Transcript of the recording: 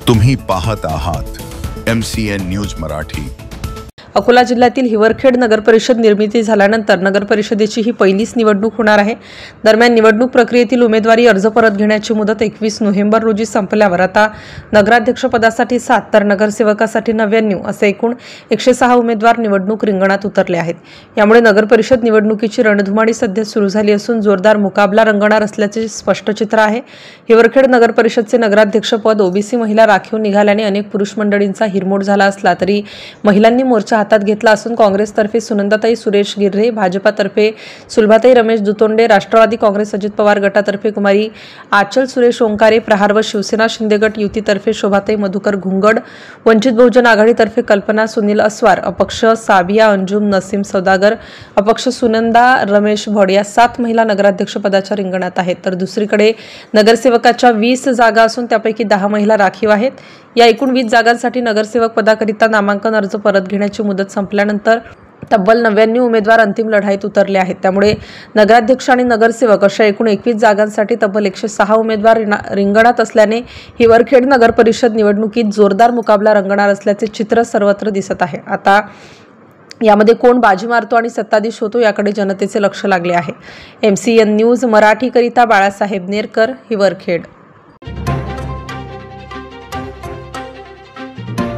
तुम्ही पाहत आहात MCN न्यूज मराठी। अकोला जिल्ह्यातील हिवरखेड नगरपरिषद निर्मिती झाल्यानंतर नगरपरिषदेची ही पहिलीच निवडणूक होणार आहे। दरम्यान निवडणूक प्रक्रियेतील उमेदवारी अर्ज परत घेण्याची मुदत 21 नोव्हेंबर रोजी संपल्यावर आता नगराध्यक्ष पदासाठी 7 तर नगरसेवकासाठी 99 असे एकूण 106 उमेदवार निवडणूक रिंगणात उतरले आहेत। यामुळे नगरपरिषद निवडणुकीची रणधुमाळी सध्या सुरू झाली असून जोरदार मुकाबला रंगणार असल्याचे स्पष्ट चित्र आहे। हिवरखेड नगरपरिषदचे नगराध्यक्ष पद ओबीसी महिला राखीव निघाल्याने अनेक पुरुष मंडळींचा हिरमोड झाला असला तरी महिलांनी मोर्चा हातात घेतला असून काँग्रेसतर्फे सुनंदाताई सुरेश गिर्रे, भाजपातर्फे सुलभाताई रमेश दुतोंडे, राष्ट्रवादी काँग्रेस अजित पवार गटातर्फे कुमारी आचल सुरेश ओंकारे, प्रहार व शिवसेना शिंदे गट युतीतर्फे शोभाताई मधुकर घुंगड, वंचित बहुजन आघाडीतर्फे कल्पना सुनील अस्वार, अपक्ष साबिया अंजुम नसीम सौदागर, अपक्ष सुनंदा रमेश भड या 7 महिला नगराध्यक्ष पदाच्या रिंगणात आहेत। तर दुसरीकडे नगरसेवकाच्या 20 जागा असून त्यापैकी 10 महिला राखीव आहेत। या एकूण 20 जागांसाठी नगरसेवक पदाकरिता नामांकन अर्ज परत घेण्याची मुदत संपल्यानंतर तब्बल 99 उमेदवार अंतिम लढाईत उतरले आहेत। त्यामुळे नगराध्यक्ष आणि नगरसेवक अशा एकूण 21 जागांसाठी तब्बल 106 उमेदवार रिंगणात असल्याने हिवरखेड नगरपरिषद निवडणुकीत जोरदार मुकाबला रंगणार असल्याचे चित्र सर्वत्र दिसत आहे। आता यामध्ये कोण बाजी मारतो आणि सत्ताधीश होतो याकडे जनतेचे लक्ष लागले आहे। MCN न्यूज मराठी करिता बाळासाहेब नेरकर, हिवरखेड।